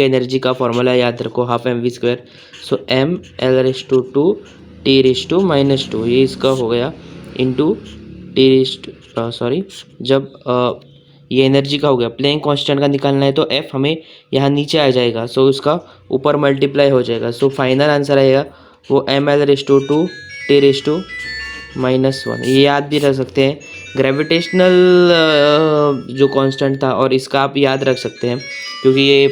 का एनर्जी का फॉर्मूला याद रखो, हाफ mv²। सो ml/2 T⁻⁻², ये इसका हो गया इंटू सॉरी, जब ये एनर्जी का हो गया, प्लैंक कांस्टेंट का निकालना है तो F हमें यहाँ नीचे आ जाएगा, सो इसका ऊपर मल्टीप्लाई हो जाएगा। सो फाइनल आंसर आएगा वो ml/2 T⁻⁻1। ये याद भी रख सकते हैं, ग्रेविटेशनल जो कांस्टेंट था, और इसका आप याद रख सकते हैं क्योंकि ये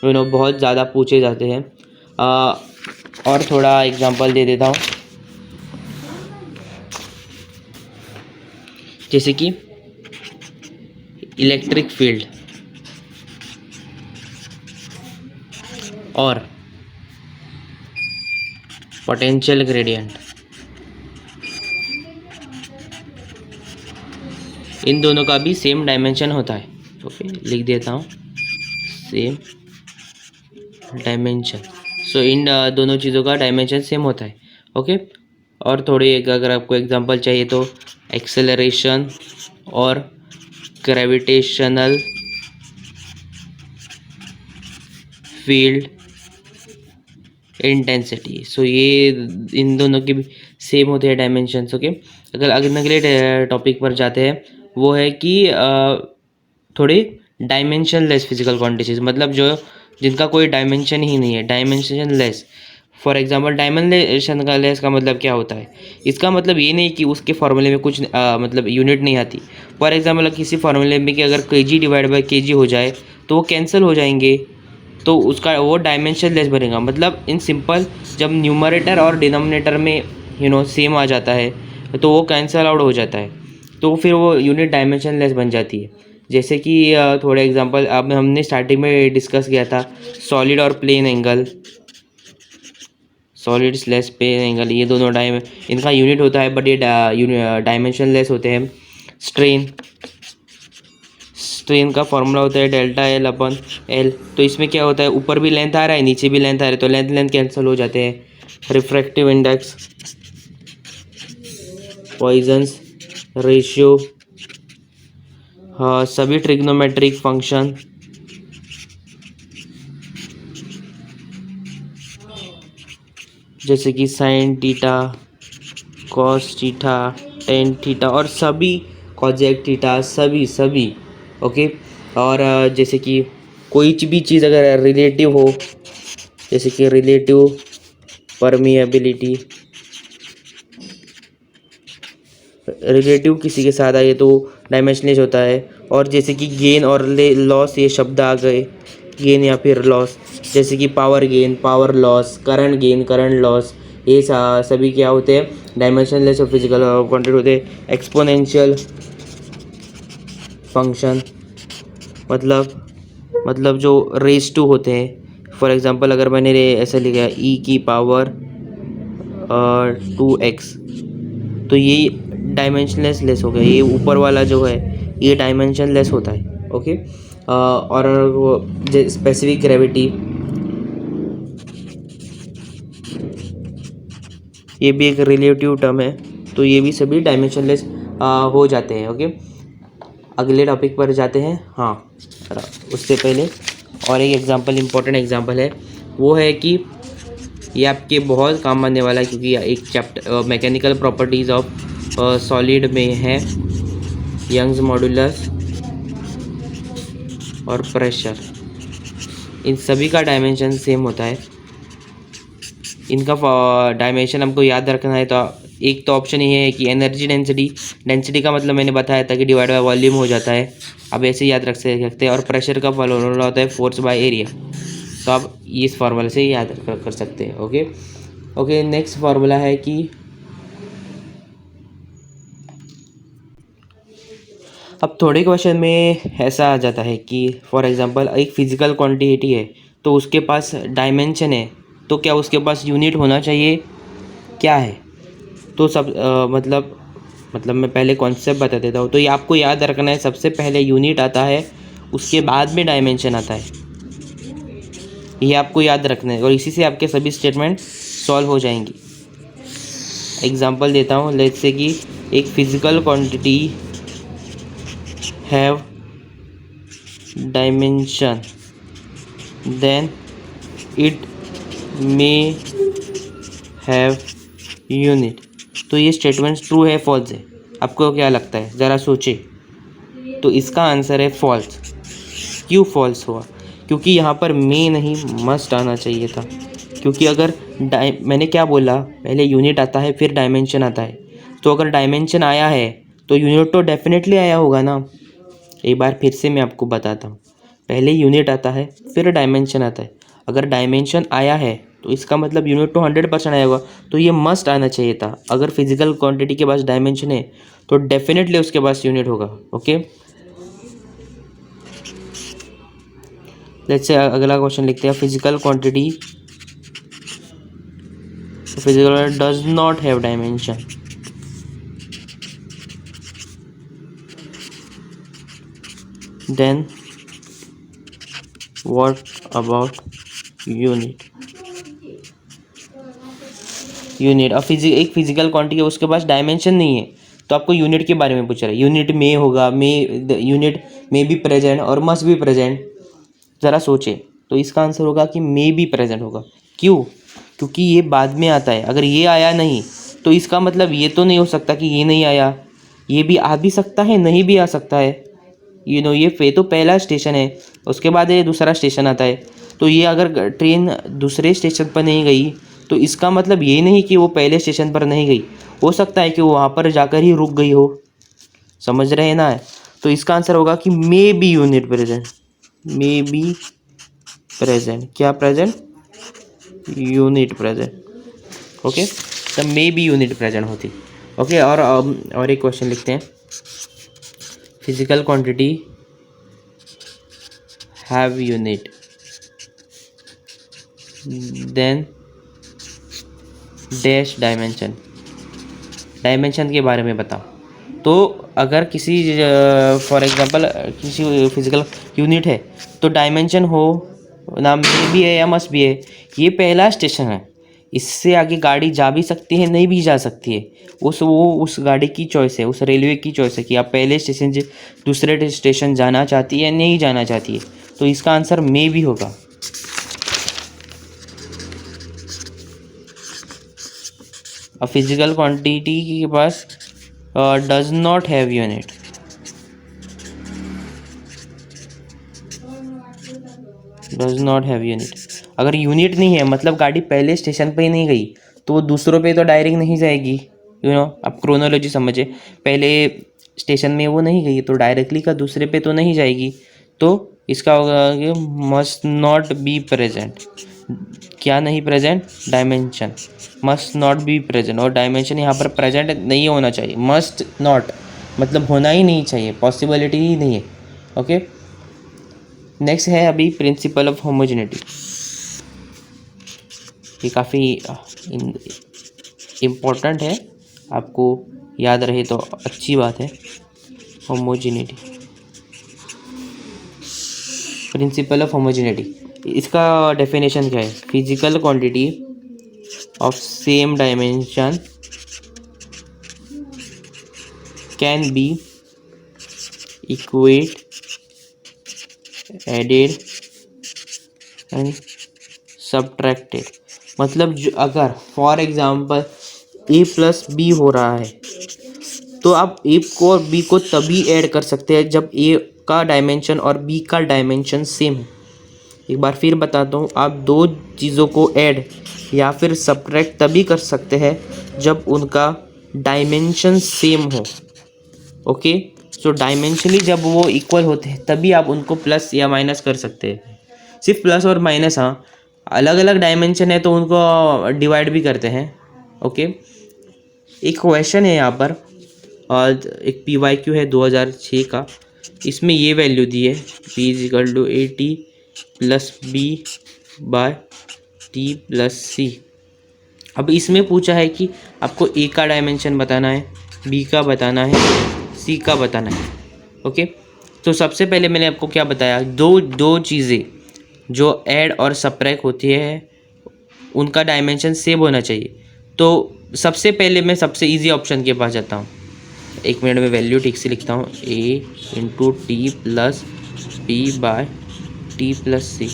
बहुत ज़्यादा पूछे जाते हैं। और थोड़ा एग्जांपल दे देता हूँ, जैसे कि इलेक्ट्रिक फील्ड और पोटेंशियल ग्रेडियंट, इन दोनों का भी सेम डायमेंशन होता है। ओके, लिख देता हूँ सेम डायमेंशन। सो इन दोनों चीज़ों का डायमेंशन सेम होता है। ओके, और थोड़ी अगर आपको एग्जांपल चाहिए तो एक्सेलरेशन और ग्रेविटेशनल फील्ड इंटेंसिटी। सो ये इन दोनों के भी सेम होते हैं डायमेंशंस। ओके, अगर अगले टॉपिक पर जाते हैं, वो है कि थोड़ी डायमेंशन लेस फिजिकल क्वांटिटीज, मतलब जो जिनका कोई डायमेंशन ही नहीं है, dimension less. For example dimension का लेस का मतलब क्या होता है? इसका मतलब ये नहीं कि उसके फॉर्मूले में कुछ मतलब यूनिट नहीं आती। फॉर एग्जांपल किसी फॉर्मूले में कि अगर kg/kg हो जाए तो वो कैंसिल हो जाएंगे, तो उसका वो डायमेंशन लेस बनेगा। मतलब इन सिंपल, जब न्यूमरेटर और डिनोमिनेटर में सेम आ जाता है तो वो कैंसल आउट हो जाता है, तो फिर वो यूनिट डायमेंशन लेस बन जाती है। जैसे कि थोड़े एग्जांपल अब हमने स्टार्टिंग में डिस्कस किया था, सॉलिड और plane angle, solid slash plane angle, ये दोनों इनका यूनिट होता है, बट ये डायमेंशन लेस होते हैं। स्ट्रेन का फॉर्मूला होता है ΔL/L। तो इसमें क्या होता है, ऊपर भी लेंथ आ रहा है, नीचे भी लेंथ आ रहा है, तो लेंथ कैंसिल हो जाते हैं। रिफ्रैक्टिव इंडेक्स, पॉइजन्स रेशियो, हाँ, सभी ट्रिग्नोमेट्रिक फंक्शन, जैसे कि sine theta, cos theta, tan theta, और सभी कॉजेक थीटा, सभी। ओके, और जैसे कि कोई भी चीज़ अगर रिलेटिव हो, जैसे कि रिलेटिव परमिएबिलिटी, रिलेटिव किसी के साथ आए तो डायमेंशनलेस होता है। और जैसे कि गेन और लॉस, ये शब्द आ गए, गेन या फिर लॉस, जैसे कि power gain, power loss, current gain, current loss, ये सभी क्या होते हैं, डायमेंशनलेस और फिजिकल क्वांटिटी होते हैं। एक्सपोनेंशियल फंक्शन मतलब जो रेज टू होते हैं। फॉर एग्जांपल अगर मैंने ऐसा लिखा e की पावर 2x, तो ये डायमेंशनलेस हो गया। ये ऊपर वाला जो है ये डायमेंशनलेस होता है। ओके। और वो स्पेसिफिक ग्रेविटी, ये भी एक रिलेटिव टर्म है, तो ये भी सभी डायमेंशनलेस हो जाते हैं। ओके, अगले टॉपिक पर जाते हैं। हाँ, उससे पहले और एक एग्जांपल, इम्पोर्टेंट एग्जांपल है, वो है कि ये आपके बहुत काम आने वाला है, क्योंकि एक chapter mechanical properties of solid में है यंग्स मॉड्यूलस और प्रेशर। इन सभी का डायमेंशन सेम होता है। इनका डायमेंशन हमको याद रखना है, तो एक तो ऑप्शन ये है कि एनर्जी डेंसिटी का मतलब मैंने बताया था कि डिवाइड बाय वॉल्यूम हो जाता है, आप ऐसे याद रख सकते हैं। और प्रेशर का फॉर्मूला होता है फोर्स बाय एरिया, तो आप इस फार्मूला से याद कर सकते हैं। ओके, नेक्स्ट फार्मूला है कि अब थोड़े क्वेश्चन में ऐसा आ जाता है कि फॉर एग्जांपल एक फिजिकल क्वांटिटी है, तो उसके पास डायमेंशन है, तो क्या उसके पास यूनिट होना चाहिए, क्या है? तो सब मतलब मैं पहले कॉन्सेप्ट बता देता हूँ। तो ये आपको याद रखना है, सबसे पहले यूनिट आता है, उसके बाद में डायमेंशन आता है। ये आपको याद रखना है और इसी से आपके सभी स्टेटमेंट सॉल्व हो जाएंगी। एग्जांपल देता हूँ, लेट्स से कि एक physical quantity have dimension, then it may have unit. तो ये स्टेटमेंट ट्रू है फॉल्स है? आपको क्या लगता है, ज़रा सोचे। तो इसका आंसर है फॉल्स। क्यों फॉल्स हुआ? क्योंकि यहाँ पर मे नहीं मस्ट आना चाहिए था। क्योंकि अगर मैंने क्या बोला, पहले यूनिट आता है फिर डायमेंशन आता है, तो अगर डायमेंशन आया है तो यूनिट तो डेफिनेटली आया होगा ना। एक बार फिर से मैं आपको बताता हूँ, पहले यूनिट आता है फिर डायमेंशन आता है। अगर डायमेंशन आया है तो इसका मतलब यूनिट तो 100% आया होगा, तो ये मस्ट आना चाहिए था। अगर फिजिकल क्वांटिटी के पास डायमेंशन है तो डेफिनेटली उसके पास यूनिट होगा। ओके, लेट्स से अगला क्वेश्चन लिखते हैं। Physical quantity does not have dimension, then what about unit? एक फिजिकल क्वांटिटी है, उसके पास डायमेंशन नहीं है, तो आपको यूनिट के बारे में पूछ रहा है। यूनिट में होगा, यूनिट में भी प्रेजेंट और मस्ट भी प्रेजेंट। ज़रा सोचे, तो इसका आंसर होगा कि मे भी प्रेजेंट होगा। क्यों? क्योंकि ये बाद में आता है। अगर ये आया नहीं तो इसका मतलब ये तो नहीं हो सकता कि ये नहीं आया, ये भी आ भी सकता है, नहीं भी आ सकता है। ये तो पहला स्टेशन है, उसके बाद ये दूसरा स्टेशन आता है। तो ये अगर ट्रेन दूसरे स्टेशन पर नहीं गई तो इसका मतलब ये नहीं कि वो पहले स्टेशन पर नहीं गई, हो सकता है कि वो वहाँ पर जाकर ही रुक गई हो। समझ रहे हैं ना? तो इसका आंसर होगा कि may be unit present. May be present, क्या प्रेजेंट? Unit present. ओके, तब मे बी यूनिट प्रेजेंट होती। ओके, और एक क्वेश्चन लिखते हैं। Physical quantity have unit, then dash dimension. Dimension के बारे में बताओ। तो अगर किसी फॉर एग्जांपल किसी फिजिकल यूनिट है तो डायमेंशन हो ना, मे भी है या मस्ट भी है। ये पहला स्टेशन है, इससे आगे गाड़ी जा भी सकती है, नहीं भी जा सकती है। उस गाड़ी की चॉइस है, उस रेलवे की चॉइस है कि आप पहले स्टेशन से दूसरे स्टेशन जाना चाहती है, नहीं जाना चाहती है। तो इसका आंसर मे भी होगा। A physical quantity के पास does not have unit, does not have unit। अगर यूनिट नहीं है मतलब गाड़ी पहले स्टेशन पे ही नहीं गई तो वो दूसरों पे तो डायरेक्ट नहीं जाएगी। आप क्रोनोलॉजी समझे, पहले स्टेशन में वो नहीं गई तो डायरेक्टली का दूसरे पे तो नहीं जाएगी। तो इसका होगा कि मस्ट नॉट बी प्रेजेंट। क्या नहीं present, dimension must not be present, और डायमेंशन यहाँ पर प्रेजेंट नहीं होना चाहिए, मस्ट नॉट मतलब होना ही नहीं चाहिए, पॉसिबिलिटी ही नहीं है। ओके, नेक्स्ट है अभी प्रिंसिपल ऑफ होमोजेनिटी। ये काफ़ी इम्पोर्टेंट है, आपको याद रहे तो अच्छी बात है। होमोजेनिटी, प्रिंसिपल ऑफ होमोजेनिटी, इसका डेफिनेशन क्या है? Physical quantity of same dimension can be equate, added and subtracted. मतलब जो अगर for example A plus B हो रहा है तो आप ए को और बी को तभी ऐड कर सकते हैं जब ए का डायमेंशन और बी का डायमेंशन सेम है। एक बार फिर बताता हूँ, आप दो चीज़ों को ऐड या फिर सब्ट्रैक्ट तभी कर सकते हैं जब उनका डायमेंशन सेम हो। ओके, सो डायमेंशनली जब वो इक्वल होते हैं तभी आप उनको प्लस या माइनस कर सकते हैं। सिर्फ प्लस और माइनस, हाँ अलग अलग डायमेंशन है तो उनको डिवाइड भी करते हैं। ओके, एक क्वेश्चन है यहाँ पर और एक PYQ है 2006 का, इसमें ये वैल्यू दी है P = AT + B/T+C। अब इसमें पूछा है कि आपको A का डायमेंशन बताना है, B का बताना है, C का बताना है। ओके, तो सबसे पहले मैंने आपको क्या बताया, दो चीज़ें जो ऐड और सब्ट्रैक्ट होती है उनका डायमेंशन सेम होना चाहिए। तो सबसे पहले मैं सबसे इजी ऑप्शन के पास जाता हूँ। एक मिनट में वैल्यू ठीक से लिखता हूँ, A × T + B/T+C।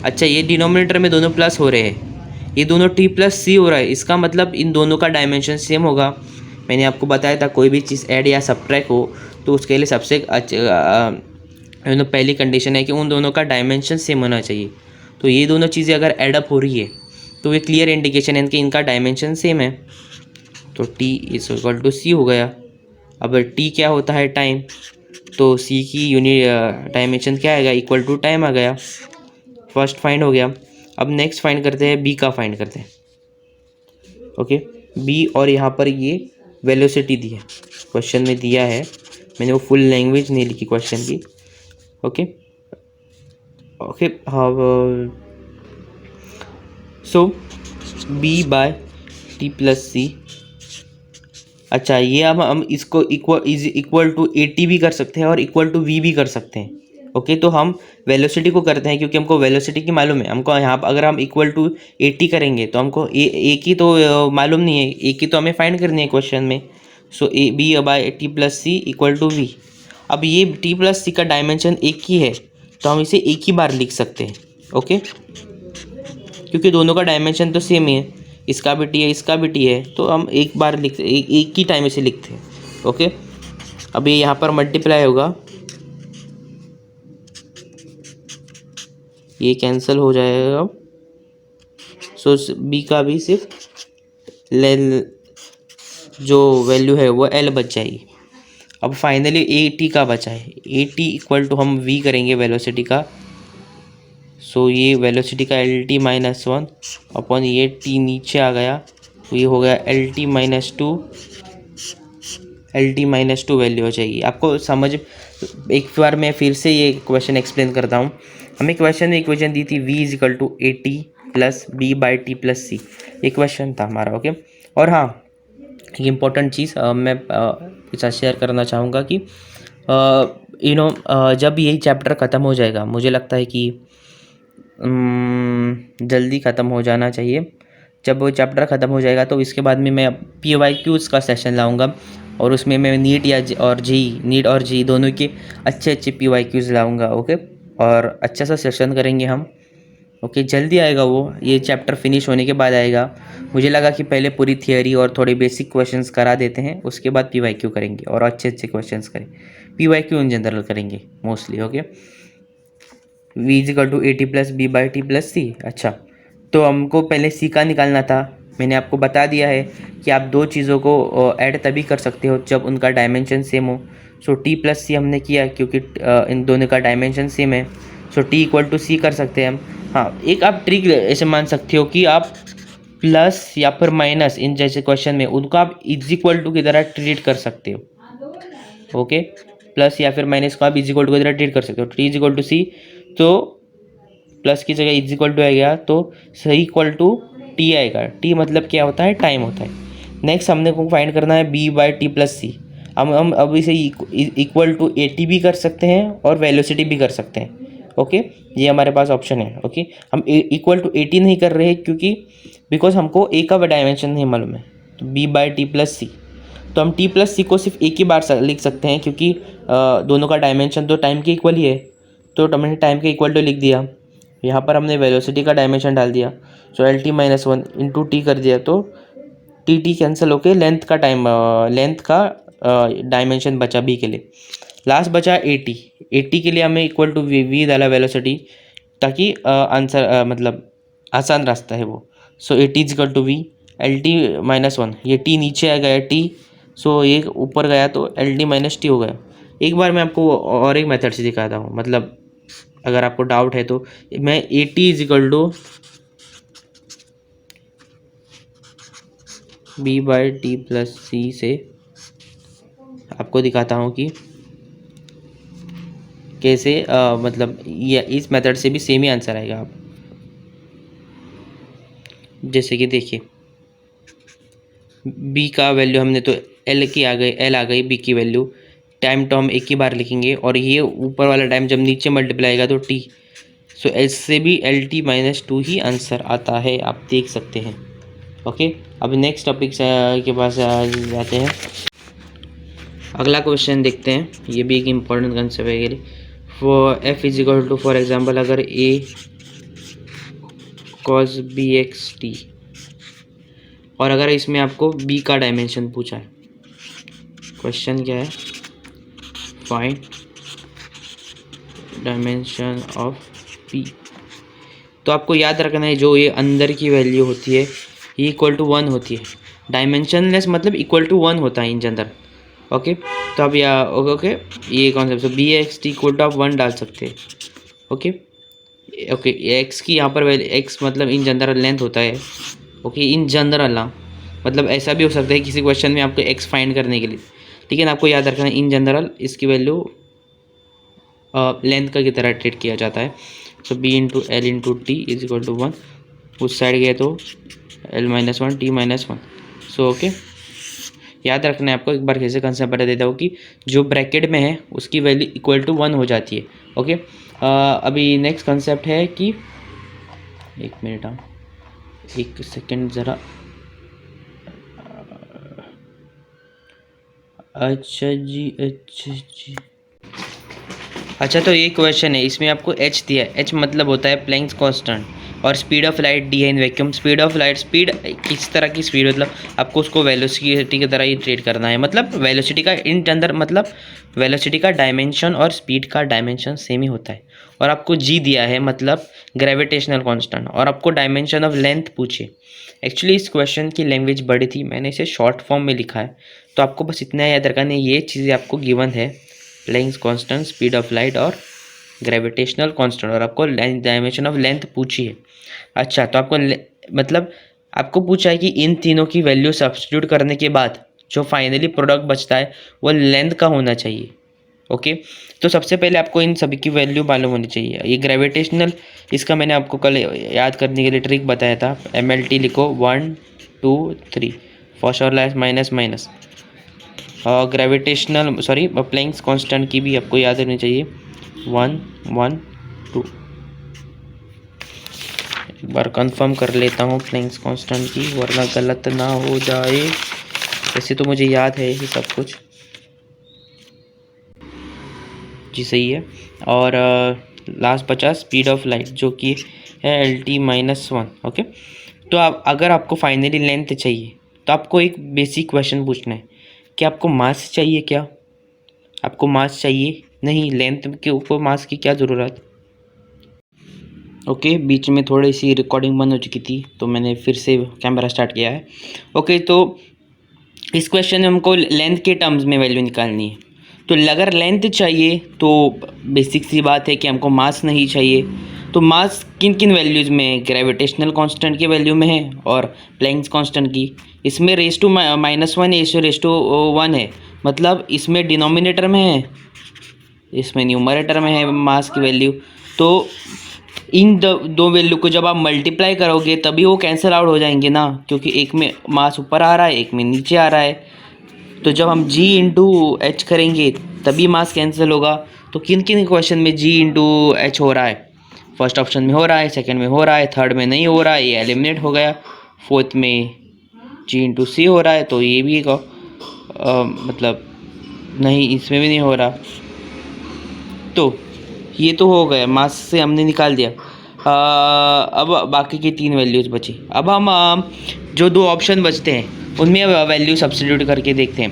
अच्छा, ये डिनोमिनेटर में दोनों प्लस हो रहे हैं, ये दोनों T+C हो रहा है, इसका मतलब इन दोनों का डायमेंशन सेम होगा। मैंने आपको बताया था कोई भी चीज़ ऐड या सब्ट्रैक्ट हो तो उसके लिए सबसे पहली कंडीशन है कि उन दोनों का डायमेंशन सेम होना चाहिए। तो ये दोनों चीज़ें अगर एडअप हो रही है तो ये क्लियर इंडिकेशन है कि इनका डायमेंशन सेम है। तो T = C हो गया। अब T क्या होता है? टाइम, तो C की यूनिट डायमेंशन क्या आएगा? = टाइम आ गया। फर्स्ट फाइंड हो गया। अब नेक्स्ट फाइंड करते हैं, B का फाइंड करते हैं। ओके, B और यहाँ पर ये वेलोसिटी दी है, क्वेश्चन में दिया है, मैंने वो फुल लैंग्वेज नहीं लिखी क्वेश्चन की। ओके ओके, सो B/T+C। अच्छा, ये हम इसको इक्वल टू AT भी कर सकते हैं और =V भी कर सकते हैं। ओके, तो हम वेलोसिटी को करते हैं क्योंकि हमको वेलोसिटी की मालूम है। हमको यहाँ पर अगर हम = AT करेंगे तो हमको ए की तो मालूम नहीं है, ए की तो हमें फाइंड करनी है क्वेश्चन में। सो B/T+C = V। अब ये T+C का डायमेंशन एक ही है तो हम इसे एक ही बार लिख सकते हैं। ओके, क्योंकि दोनों का डायमेंशन तो सेम ही है, इसका भी T है, इसका भी T है, तो हम एक बार लिखते, एक ही टाइम इसे लिखते हैं। ओके, अब ये यहाँ पर मल्टीप्लाई होगा, ये कैंसिल हो जाएगा। सो B का भी सिर्फ जो वैल्यू है वो L बच जाएगी। अब फाइनली AT का बचा है, AT = हम V करेंगे वेलोसिटी का। सो ये वेलोसिटी का LT - 1 अपॉन ये T नीचे आ गया तो ये हो गया LT - 2 वैल्यू हो जाएगी। आपको समझ, एक बार मैं फिर से ये क्वेश्चन एक्सप्लेन करता हूँ। हमें क्वेश्चन में इक्वेशन दी थी V = AT + B/T+C, ये क्वेश्चन था हमारा। ओके, और हाँ एक इम्पॉर्टेंट चीज़ मैं कुछ शेयर करना चाहूँगा कि जब यही चैप्टर ख़त्म हो जाएगा, मुझे लगता है कि जल्दी ख़त्म हो जाना चाहिए। जब वो चैप्टर ख़त्म हो जाएगा तो इसके बाद में मैं PYQs का सेशन लाऊंगा और उसमें मैं नीट और JEE दोनों के अच्छे PYQs लाऊंगा। ओके, और अच्छा सा सेशन करेंगे हम। ओके, जल्दी आएगा वो, ये चैप्टर फिनिश होने के बाद आएगा। मुझे लगा कि पहले पूरी थियोरी और थोड़े बेसिक क्वेश्चंस करा देते हैं, उसके बाद PYQ करेंगे और अच्छे क्वेश्चंस करें। PYQ इन जनरल करेंगे mostly. Okay, V = AT + B/T+C। अच्छा, तो हमको पहले C का निकालना था। मैंने आपको बता दिया है कि आप दो चीज़ों को ऐड तभी कर सकते हो जब उनका डायमेंशन सेम हो। सो T + C हमने किया क्योंकि इन दोनों का डायमेंशन सेम है। सो टी इक्वल टू सी कर सकते हैं हम। हाँ, एक आप ट्रिक ऐसे मान सकते हो कि आप प्लस या फिर माइनस इन जैसे क्वेश्चन में उनको आप इज इक्वल टू की तरह ट्रीट कर सकते हो। ओके, प्लस या फिर माइनस को आप इज इक्वल टू की तरह ट्रीट कर सकते हो। टी इज इक्वल टू सी, तो प्लस की जगह इज इक्वल टू आएगा तो सी इक्वल टू टी आएगा। टी मतलब क्या होता है, टाइम होता है। नेक्स्ट हमने को फाइंड करना है बी बाई टी प्लस सी। हम अब इसे इक्वल टू ए टी भी कर सकते हैं और वेलोसिटी भी कर सकते हैं। ओके, ये हमारे पास ऑप्शन है। ओके, हम इक्वल टू 80 नहीं कर रहे हैं क्योंकि बिकॉज हमको ए का डायमेंशन नहीं मालूम है। तो बी बाई टी प्लस सी, तो हम टी प्लस सी को सिर्फ एक ही बार लिख सकते हैं क्योंकि दोनों का डायमेंशन तो टाइम के इक्वल ही है। तो हमने टाइम के इक्वल टू लिख दिया। यहाँ पर हमने वेलोसिटी का डायमेंशन डाल दिया, so L T minus one into T कर दिया, तो टी टी कैंसिल होके लेंथ का डायमेंशन बचा बी के लिए। लास्ट बचा ए टी के लिए हमें इक्वल टू वी डाला वेलोसिटी, ताकि आंसर मतलब आसान रास्ता है वो। So A T equal to V L T minus one, ये टी नीचे आ गया टी, सो ये ऊपर गया तो एल टी माइनस टी हो गया। एक बार मैं आपको और एक मेथड से दिखाता हूँ, मतलब अगर आपको डाउट है तो मैं A T is equal to B by T plus C से आपको दिखाता हूँ कि कैसे मतलब ये इस मेथड से भी सेम ही आंसर आएगा। आप जैसे कि देखिए, बी का वैल्यू हमने तो एल आ गई बी की वैल्यू। टाइम तो हम एक ही बार लिखेंगे और ये ऊपर वाला टाइम जब नीचे मल्टीप्लाई आएगा तो टी, सो एस से भी एल टी माइनस टू ही आंसर आता है, आप देख सकते हैं। ओके, अब नेक्स्ट टॉपिक के पास जाते हैं। अगला क्वेश्चन देखते हैं, ये भी एक इम्पॉर्टेंट कंसेप्ट है। For F is equal to, for example अगर A cos B X T, और अगर इसमें आपको बी का डायमेंशन पूछा है, क्वेश्चन क्या है, फाइंड डायमेंशन ऑफ पी। तो आपको याद रखना है जो ये अंदर की वैल्यू होती है ये इक्वल टू वन होती है। डायमेंशनलेस मतलब इक्वल टू वन होता है इन जनरल। ओके, तो अब ओके ये कॉन्सेप्ट, तो B X T equal to आप वन डाल सकते हैं। ओके ओके, एक्स की यहाँ पर एक्स मतलब इन जनरल लेंथ होता है। ओके, इन जनरल ना मतलब ऐसा भी हो सकता है किसी क्वेश्चन में आपको एक्स फाइंड करने के लिए, ठीक है ना। आपको याद रखना है इन जनरल इसकी वैल्यू लेंथ का की तरह ट्रीट किया जाता है। So B into L into T is equal to one, उस साइड गए तो L minus one T minus one. So okay, याद रखना है आपको। एक बार कैसे कंसेप्ट बता देता हूँ कि जो ब्रैकेट में है उसकी वैल्यू इक्वल टू वन हो जाती है। ओके, अभी नेक्स्ट कंसेप्ट है कि एक मिनट, हाँ एक सेकेंड ज़रा। अच्छा जी, अच्छा तो ये क्वेश्चन है, इसमें आपको एच दिया है। एच मतलब होता है प्लैंक्स कांस्टेंट, और स्पीड ऑफ लाइट डी है in vacuum. Speed of light, speed किस तरह की स्पीड, मतलब आपको उसको वेलोसिटी की तरह ही ट्रीट करना है। मतलब वेलोसिटी का इन अंदर मतलब वेलोसिटी का डायमेंशन और स्पीड का डायमेंशन सेम ही होता है। और आपको जी दिया है मतलब ग्रेविटेशनल कांस्टेंट, और आपको डायमेंशन ऑफ लेंथ पूछे। एक्चुअली इस क्वेश्चन की लैंग्वेज बड़ी थी, मैंने इसे शॉर्ट फॉर्म में लिखा है, तो आपको बस इतना याद रखना है, ये चीज़ें आपको गिवन है, Planck's constant, speed of light और ग्रेविटेशनल कांस्टेंट, और आपको डायमेंशन ऑफ लेंथ पूछी है। अच्छा, तो आपको मतलब आपको पूछा है कि इन तीनों की वैल्यू सब्स्टिट्यूट करने के बाद जो फाइनली प्रोडक्ट बचता है वो लेंथ का होना चाहिए। ओके, तो सबसे पहले आपको इन सभी की वैल्यू मालूम होनी चाहिए। ये ग्रेविटेशनल, इसका मैंने आपको कल याद करने के लिए ट्रिक बताया था, MLT लिखो 1 2 3 फर्स्ट और last minus minus. Gravitational Planck's constant की भी आपको याद होनी चाहिए 1 1 2। एक बार कंफर्म कर लेता हूँ प्लैंक्स कांस्टेंट की, वरना गलत ना हो जाए। वैसे तो मुझे याद है ये सब कुछ, जी सही है। और लास्ट बचा स्पीड ऑफ लाइट जो कि है LT माइनस वन। ओके, तो आप अगर आपको फाइनली लेंथ चाहिए तो आपको एक बेसिक क्वेश्चन पूछना है कि आपको मास चाहिए क्या, आपको मास चाहिए नहीं, लेंथ के ऊपर मास की क्या ज़रूरत। ओके, बीच में थोड़ी सी रिकॉर्डिंग बंद हो चुकी थी तो मैंने फिर से कैमरा स्टार्ट किया है। ओके, तो इस क्वेश्चन में हमको लेंथ के टर्म्स में वैल्यू निकालनी है। तो अगर लेंथ चाहिए तो बेसिक सी बात है कि हमको मास नहीं चाहिए। तो मास किन किन वैल्यूज़ में है, ग्रेविटेशनल कांस्टेंट की वैल्यू में है और प्लैंक्स कांस्टेंट की। इसमें रेस टू -1 है, रेस टू 1 है, मतलब इसमें डिनोमिनेटर में है, इसमें न्यूमरेटर में है मास की वैल्यू। तो इन दो वैल्यू को जब आप मल्टीप्लाई करोगे तभी वो कैंसिल आउट हो जाएंगे ना, क्योंकि एक में मास ऊपर आ रहा है, एक में नीचे आ रहा है। तो जब हम g इंटू एच करेंगे तभी मास कैंसिल होगा। तो किन किन क्वेश्चन में g इंटू एच हो रहा है? फर्स्ट ऑप्शन में हो रहा है, सेकंड में हो रहा है, थर्ड में नहीं हो रहा है, ये एलिमिनेट हो गया। फोर्थ में g इंटू सी हो रहा है, तो ये भी मतलब नहीं, इसमें भी नहीं हो रहा। तो ये तो हो गया, मास से हमने निकाल दिया। अब बाकी की 3 वैल्यूज़ बची। अब हम जो 2 ऑप्शन बचते हैं उनमें वैल्यू सब्स्टिट्यूट करके देखते हैं।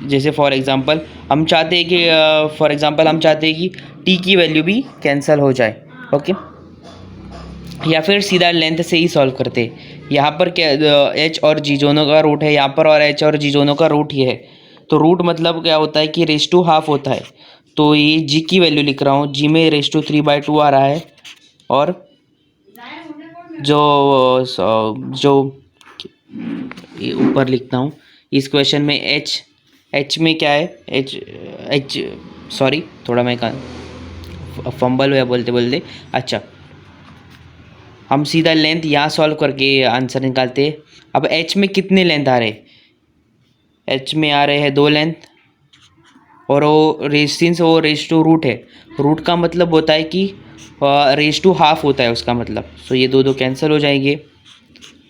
जैसे फॉर एग्जांपल हम चाहते हैं कि टी की वैल्यू भी कैंसिल हो जाए, ओके। या फिर सीधा लेंथ से ही सॉल्व करते हैं। यहाँ पर क्या एच और जी दोनों का रूट है यहाँ पर, और एच और जी दोनों का रूट ही है। तो रूट मतलब क्या होता है कि रेस टू हाफ होता है। तो ये जी की वैल्यू लिख रहा हूँ, जी में रेस टू 3/2 आ रहा है। और जो ये ऊपर लिखता हूँ इस क्वेश्चन में एच में क्या है, एच सॉरी थोड़ा मैं फंबल हुआ बोलते बोलते। अच्छा, हम सीधा लेंथ यहाँ सॉल्व करके आंसर निकालते हैं। अब एच में कितने लेंथ आ रहे हैं? एच में आ रहे हैं 2 लेंथ, और वो सिंस वो रेस टू रूट है, रूट का मतलब होता है कि रेस टू हाफ होता है उसका मतलब। सो ये 2 कैंसिल हो जाएंगे।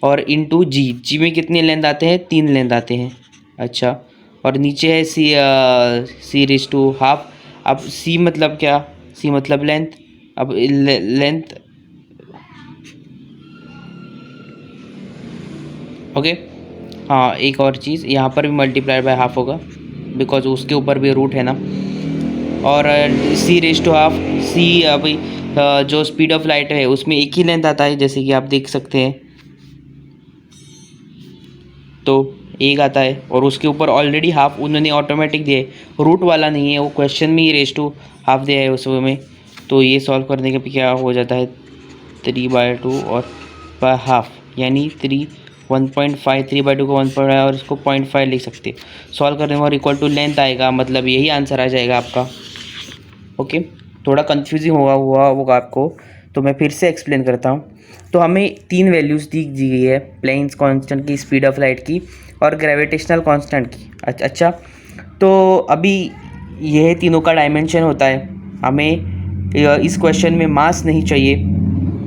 और इनटू जी में कितने लेंथ आते हैं? 3 लेंथ आते हैं। अच्छा, और नीचे है सी रेस टू हाफ। अब सी मतलब क्या? सी मतलब लेंथ। अब लेंथ ओके। हाँ, एक और चीज़, यहाँ पर भी मल्टीप्लाई बाय हाफ होगा बिकॉज उसके ऊपर भी रूट है ना। और सी रेस टू हाफ, सी अभी जो स्पीड ऑफ लाइट है उसमें एक ही लेंथ आता है, जैसे कि आप देख सकते हैं। तो एक आता है और उसके ऊपर ऑलरेडी हाफ उन्होंने ऑटोमेटिक दिया है, रूट वाला नहीं है, वो क्वेश्चन में ही रेस टू हाफ दिया है उस में। तो ये सॉल्व करने के क्या हो जाता है, 3/2 और बाय हाफ, यानी 1.5, 3/2 को 1.5 और इसको 0.5 लिख सकते हैं। सॉल्व करने में और इक्वल टू लेंथ आएगा, मतलब यही आंसर आ जाएगा आपका। ओके, थोड़ा कंफ्यूजिंग होगा आपको, तो मैं फिर से एक्सप्लेन करता हूँ। तो हमें 3 वैल्यूज़ दी गई है, प्लैंक्स कांस्टेंट की, स्पीड ऑफ लाइट की और ग्रेविटेशनल कांस्टेंट की। अच्छा, तो अभी यह तीनों का डायमेंशन होता है। हमें इस क्वेश्चन में मास नहीं चाहिए,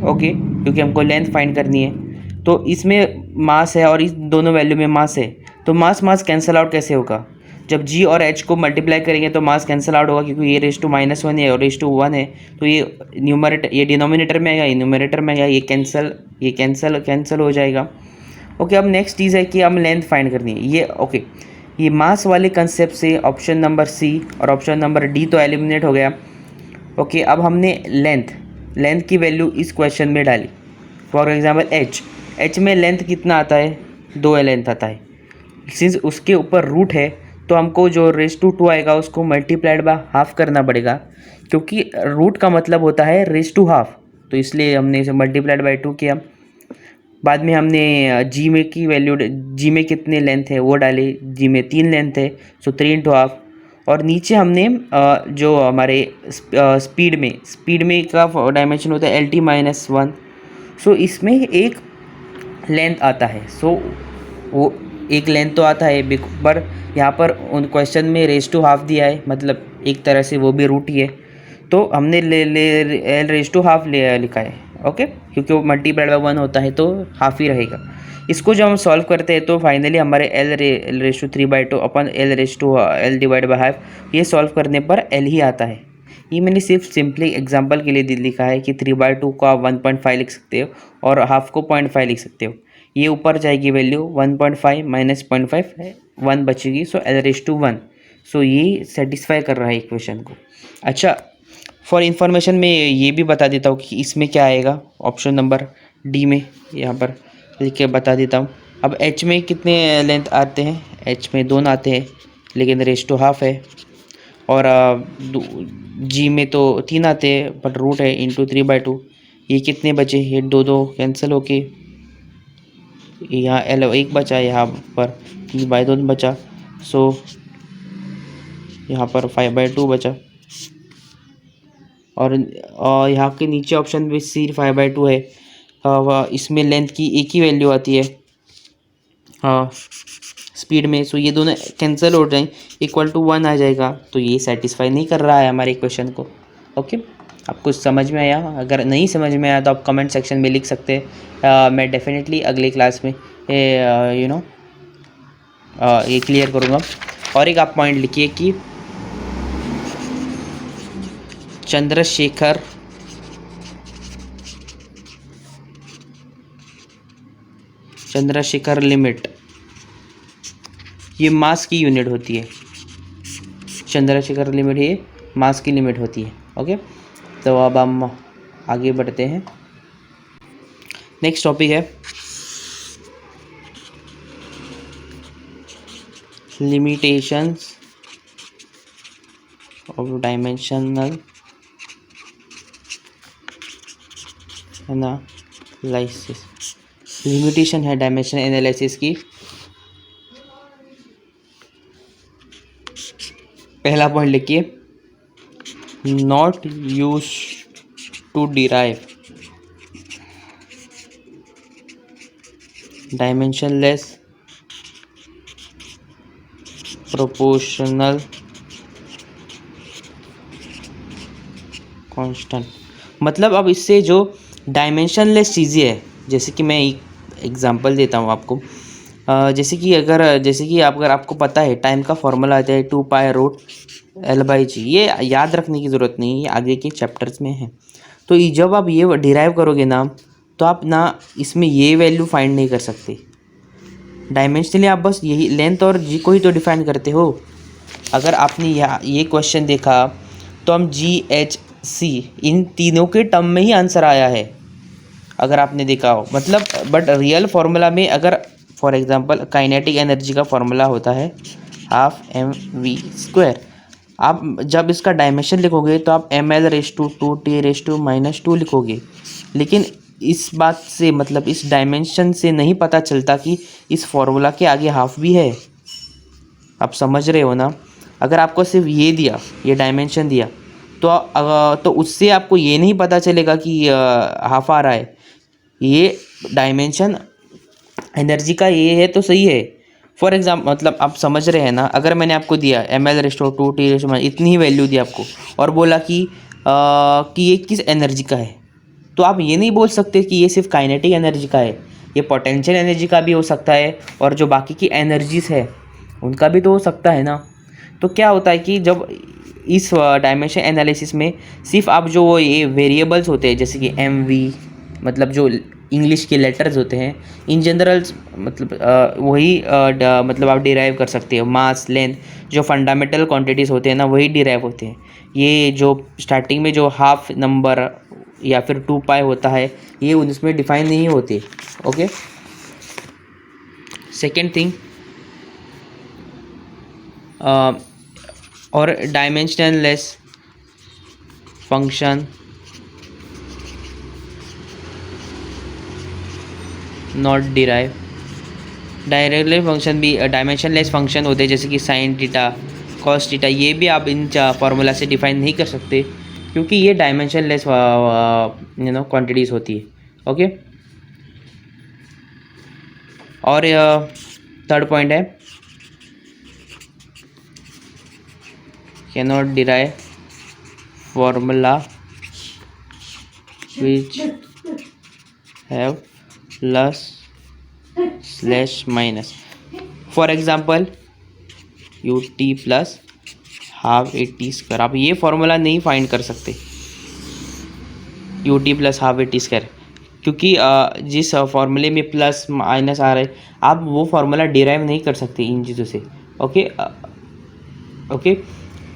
ओके, क्योंकि हमको लेंथ फाइंड करनी है। तो इसमें मास है और इस दोनों वैल्यू में मास है, तो मास कैंसिल आउट कैसे होगा? जब जी और एच को मल्टीप्लाई करेंगे तो मास कैंसिल आउट होगा, क्योंकि ये रेस टू -1 है और रेस टू 1 है। तो ये डिनोमिनेटर में आएगा, ये न्यूमरेटर में आएगा, ये कैंसिल हो जाएगा। ओके, अब नेक्स्ट चीज़ है कि हम लेंथ फाइंड करनी है। ये मास वाले कंसेप्ट से ऑप्शन नंबर सी और ऑप्शन नंबर डी तो एलिमिनेट हो गया। ओके, अब हमने लेंथ की वैल्यू इस क्वेश्चन में डाली। फॉर एग्जांपल एच में लेंथ कितना आता है? 2 लेंथ आता है। सिंस उसके ऊपर रूट है तो हमको जो रेस टू 2 आएगा उसको मल्टीप्लाइड बाय हाफ करना पड़ेगा, क्योंकि रूट का मतलब होता है रेस टू हाफ। तो इसलिए हमने इसे मल्टीप्लाइड बाय 2 किया। बाद में हमने जी में की वैल्यू, जी में कितने लेंथ है वो डाले। जी में 3 लेंथ है, सो 3 इंटू हाफ। और नीचे हमने जो हमारे स्पीड में का डायमेंशन होता है LT-1। सो इसमें एक लेंथ आता है, सो वो एक लेंथ तो आता है, पर यहाँ पर उन क्वेश्चन में रेस टू हाफ दिया है, मतलब एक तरह से वो भी रूट ही है। तो हमने एल रेस टू हाफ लिखा है, ओके, क्योंकि वो मल्टीप्लाइड बाय 1 होता है तो हाफ ही रहेगा। इसको जब हम सॉल्व करते हैं तो फाइनली हमारे L raise to 3/2 upon L divide by half, ये सॉल्व करने पर एल ही आता है। ये मैंने सिर्फ सिंपली एग्जांपल के लिए लिखा है कि 3/2 को आप 1.5 लिख सकते हो और हाफ को 0.5 लिख सकते हो। ये ऊपर जाएगी वैल्यू 1.5 माइनस 0.5 है, 1 बचेगी, सो एल रेस टू 1। सो ये सेटिस्फाई कर रहा है इक्वेशन को। अच्छा, फॉर इन्फॉर्मेशन में ये भी बता देता हूँ कि इसमें क्या आएगा ऑप्शन नंबर डी में, यहाँ पर लिख के बता देता हूँ। अब एच में कितने लेंथ आते हैं? एच में 2 आते हैं, लेकिन रेस टू हाफ है। और जी में तो 3 आते हैं बट रूट है इंटू 3/2। ये कितने बचे, ये 2 कैंसिल होके यहाँ L 1 बचा, यहाँ पर 3/2 बचा, सो यहाँ पर 5/2 बचा। और यहाँ के नीचे ऑप्शन में C 5/2 है। इसमें लेंथ की एक ही वैल्यू आती है स्पीड में, सो ये दोनों कैंसिल हो जाएंगे, इक्वल टू 1 आ जाएगा। तो ये सेटिस्फाई नहीं कर रहा है हमारे क्वेश्चन को। ओके, आपको समझ में आया? अगर नहीं समझ में आया तो आप कमेंट सेक्शन में लिख सकते हैं। मैं डेफिनेटली अगली क्लास में ये क्लियर करूँगा। और एक आप पॉइंट लिखिए कि चंद्रशेखर लिमिट, ये मास की यूनिट होती है। चंद्रशेखर लिमिट ये मास की लिमिट होती है। ओके, तो अब हम आगे बढ़ते हैं। नेक्स्ट टॉपिक है limitations of dimensional analysis. Limitation है डायमेंशन एनालिसिस की। पहला पॉइंट लिखिए, not use to derive dimensionless proportional constant. मतलब अब इससे जो डायमेंशनलेस चीज़ें है, जैसे कि मैं एक एग्जांपल देता हूँ आपको। जैसे कि अगर आपको पता है टाइम का फॉर्मूला आता है 2π√L/g, ये याद रखने की ज़रूरत नहीं है, ये आगे के चैप्टर्स में है। तो जब आप ये डिराइव करोगे ना, तो आप ना इसमें ये वैल्यू फाइंड नहीं कर सकते। डायमेंशनली आप बस यही लेंथ और जी को ही तो डिफाइन करते हो। अगर आपने ये क्वेश्चन देखा तो हम GHC इन तीनों के टर्म में ही आंसर आया है, अगर आपने देखा हो। मतलब बट रियल फार्मूला में, अगर फॉर एग्जांपल काइनेटिक एनर्जी का फार्मूला होता है 12mv²। आप जब इसका डायमेंशन लिखोगे तो आप ml/2T⁻² लिखोगे। लेकिन इस बात से, मतलब इस डायमेंशन से नहीं पता चलता कि इस फार्मूला के आगे हाफ भी है। आप समझ रहे हो ना? अगर आपको सिर्फ ये दिया, ये डायमेंशन दिया, तो उससे आपको ये नहीं पता चलेगा कि हाफ आ रहा है। ये डायमेंशन एनर्जी का ये है तो सही है। फॉर एग्जाम्पल, मतलब आप समझ रहे हैं ना? अगर मैंने आपको दिया ml/2T⁻, इतनी ही वैल्यू दी आपको, और बोला कि ये किस एनर्जी का है, तो आप ये नहीं बोल सकते कि ये सिर्फ काइनेटिक एनर्जी का है। ये पोटेंशियल एनर्जी का भी हो सकता है, और जो बाकी की एनर्जीज है उनका भी तो हो सकता है ना। तो क्या होता है कि जब इस डायमेंशन एनालिसिस में सिर्फ आप जो ये वेरिएबल्स होते हैं, जैसे कि MV, मतलब जो इंग्लिश के लेटर्स होते हैं, इन जनरल मतलब वही मतलब आप डिराइव कर सकते हो। मास, लेंथ, जो फंडामेंटल क्वांटिटीज़ होते हैं ना, वही डिराइव होते हैं। ये जो स्टार्टिंग में जो हाफ नंबर या फिर 2π होता है, ये उसमें डिफाइन नहीं होते। ओके, सेकेंड थिंग, और dimensionless function not derive. Directly function भी डायमेंशनलेस फंक्शन होते हैं, जैसे कि साइन थीटा, कॉस थीटा, ये भी आप इन फार्मूला से डिफाइन नहीं कर सकते, क्योंकि ये डायमेंशनलेस क्वांटिटीज़ होती है। ओके, और थर्ड पॉइंट है, cannot derive formula which have +/-। For example ut + ½ AT²। आप ये फार्मूला नहीं फाइंड कर सकते ut + ½ AT², क्योंकि जिस फार्मूले में प्लस माइनस आ रहा है, आप वो फार्मूला डिराइव नहीं कर सकते इन चीज़ों से। ओके,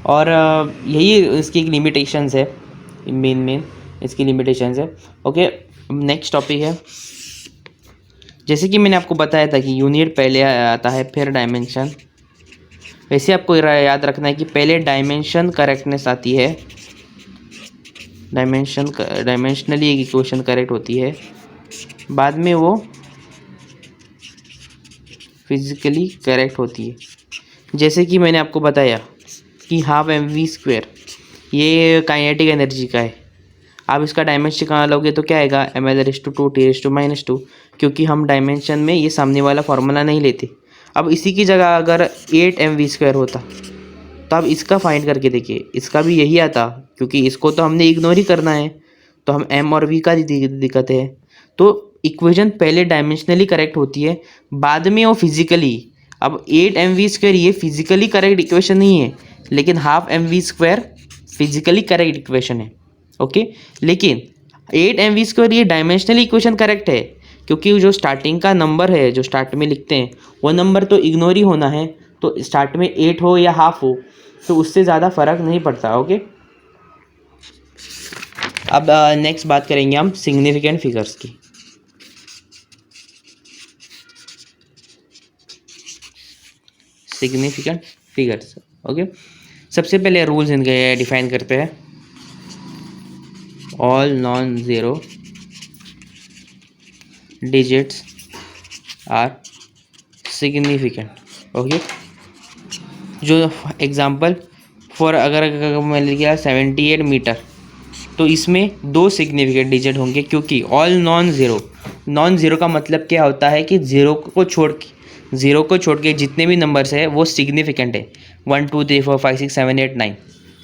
और यही इसकी लिमिटेशंस है, मेन इसकी लिमिटेशंस है। ओके, नेक्स्ट टॉपिक है, जैसे कि मैंने आपको बताया था कि यूनिट पहले आता है, फिर डायमेंशन, वैसे आपको याद रखना है कि पहले डायमेंशन करेक्टनेस आती है, डायमेंशनली एक इक्वेशन करेक्ट होती है, बाद में वो फिजिकली करेक्ट होती है। जैसे कि मैंने आपको बताया कि हाफ mv² ये काइनेटिक एनर्जी का है। आप इसका डायमेंशन कहाँ लोगे तो क्या आएगा, ml/2 T⁻², क्योंकि हम डायमेंशन में ये सामने वाला फार्मूला नहीं लेते। अब इसी की जगह अगर 8 mv² होता तो आप इसका फाइंड करके देखिए, इसका भी यही आता, क्योंकि इसको तो हमने इग्नोर ही करना है, तो हम m और v का दिक्कत है। तो इक्वेशन पहले डायमेंशनली करेक्ट होती है, बाद में वो फिजिकली। अब 8 mv² ये फिजिकली करेक्ट इक्वेशन नहीं है, लेकिन half mv² physically correct equation है। ओके, लेकिन 8 mv² ये डायमेंशनली इक्वेशन करेक्ट है, क्योंकि जो स्टार्टिंग का नंबर है जो स्टार्ट में लिखते हैं वो नंबर तो इग्नोर ही होना है। तो स्टार्ट में 8 हो या हाफ हो तो उससे ज़्यादा फर्क नहीं पड़ता। ओके, अब नेक्स्ट बात करेंगे हम सिग्निफिकेंट फिगर्स की। सिग्निफिकेंट फिगर्स, ओके, सबसे पहले रूल्स इनके डिफाइन करते हैं। All non zero digits are significant. Okay, जो एग्जांपल फॉर अगर मैंने लिखा 78 मीटर, तो इसमें 2 सिग्निफिकेंट डिजिट होंगे, क्योंकि ऑल नॉन ज़ीरो का मतलब क्या होता है कि ज़ीरो को छोड़ के जितने भी नंबर्स है वो सिग्निफिकेंट है। 1 2 3 4 5 6 7 8 9।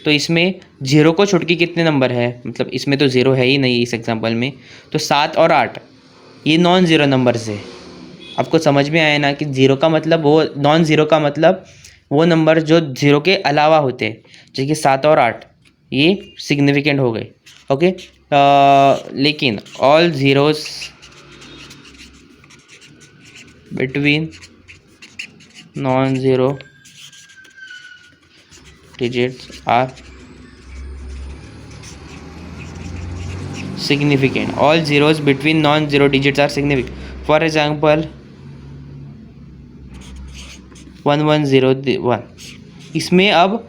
तो इसमें जीरो को छोड़ के कितने नंबर है, मतलब इसमें तो ज़ीरो है ही नहीं इस एग्जांपल में, तो 7 और 8 ये नॉन ज़ीरो नंबर्स है। आपको समझ में आया ना कि ज़ीरो का मतलब वो, नॉन ज़ीरो का मतलब वो नंबर जो ज़ीरो के अलावा होते हैं, जैसे कि 7 और 8 ये सिग्निफिकेंट हो गए। ओके, लेकिन all zeros between non zero digits are significant. All zeros between non-zero digits are significant. For example 1101। इसमें अब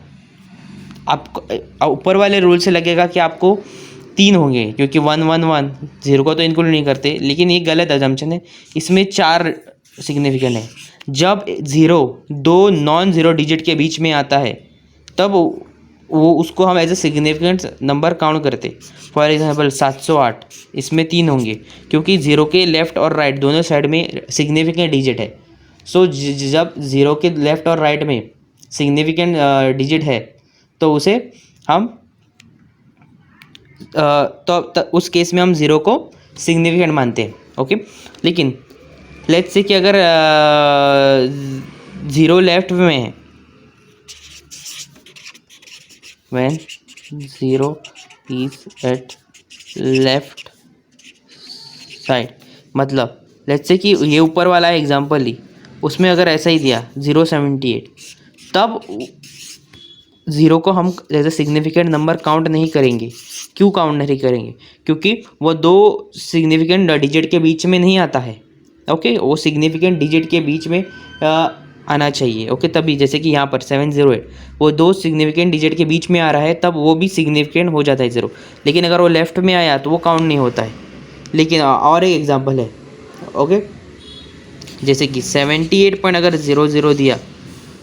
आपको ऊपर वाले रूल से लगेगा कि आपको 3 होंगे, क्योंकि 111 जीरो को तो इंक्लूड नहीं करते, लेकिन ये गलत अजम्पशन है। इसमें 4 सिग्निफिकेंट है। जब ज़ीरो 2 नॉन ज़ीरो डिजिट के बीच में आता है तब वो उसको हम as a significant number count करते। फॉर एग्जांपल 708, इसमें 3 होंगे, क्योंकि ज़ीरो के लेफ़्ट और राइट दोनों साइड में सिग्निफिकेंट डिजिट है। सो जब ज़ीरो के लेफ़्ट और राइट में सिग्निफिकेंट डिजिट है तो उसे हम तो उस केस में हम ज़ीरो को सिग्निफिकेंट मानते हैं। ओके, लेकिन लेट्स से कि अगर ज़ीरो लेफ्ट में है, when zero is at left side, मतलब लेट्स से कि ये ऊपर वाला एग्जांपल ली, उसमें अगर ऐसा ही दिया 078, तब ज़ीरो को हम as a significant number count नहीं करेंगे। क्यों काउंट नहीं करेंगे? क्योंकि वो 2 सिग्निफिकेंट डिजिट के बीच में नहीं आता है। ओके, वो सिग्निफिकेंट डिजिट के बीच में आना चाहिए। ओके, तभी जैसे कि यहाँ पर 708 वो 2 सिग्निफिकेंट डिजिट के बीच में आ रहा है, तब वो भी सिग्निफिकेंट हो जाता है ज़ीरो। लेकिन अगर वो लेफ़्ट में आया तो वो काउंट नहीं होता है। लेकिन और एक एग्जांपल है, ओके, जैसे कि 78 पॉइंट अगर 00 दिया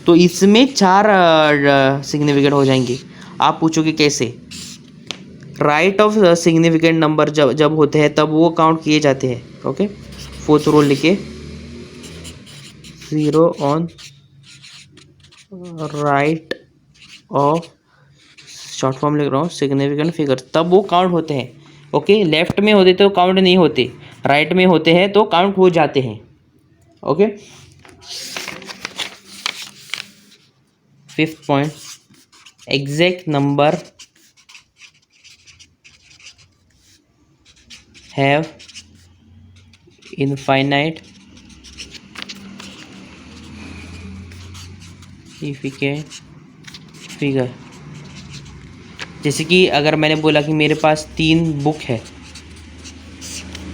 तो इसमें 4 सिग्निफिकेंट हो जाएंगे। आप पूछोगे कैसे? राइट ऑफ सिग्निफिकेंट नंबर जब होते हैं तब वो काउंट किए जाते हैं। ओके, 4th रूल लिखे, 0 on right of, short form लिख रहा हूँ, सिग्निफिकेंट फिगर, तब वो काउंट होते हैं। ओके, लेफ्ट में होते तो काउंट नहीं होते, राइट में होते हैं तो काउंट हो जाते हैं। Okay, 5th point, exact number have infinite figure. जैसे कि अगर मैंने बोला कि मेरे पास 3 बुक है,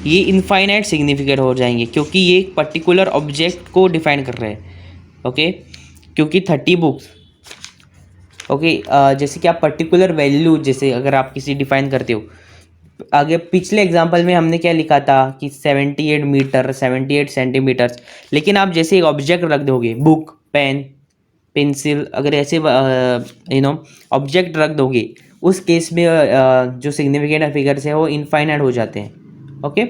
ये इनफाइनाइट सिग्निफिकेंट हो जाएंगे, क्योंकि ये एक पर्टिकुलर ऑब्जेक्ट को डिफाइन कर रहे हैं। ओके, क्योंकि 30 बुक्स, ओके, जैसे कि आप पर्टिकुलर वैल्यू, जैसे अगर आप किसी डिफाइन करते हो, आगे पिछले एग्जांपल में हमने क्या लिखा था कि 78 मीटर 78 सेंटीमीटर्स, लेकिन आप जैसे एक ऑब्जेक्ट रख दोगे, बुक, पेन, पेंसिल, अगर ऐसे ऑब्जेक्ट रख दोगे, उस केस में जो सिग्निफिकेंट फिगर्स है वो इनफाइनाइट हो जाते हैं। ओके,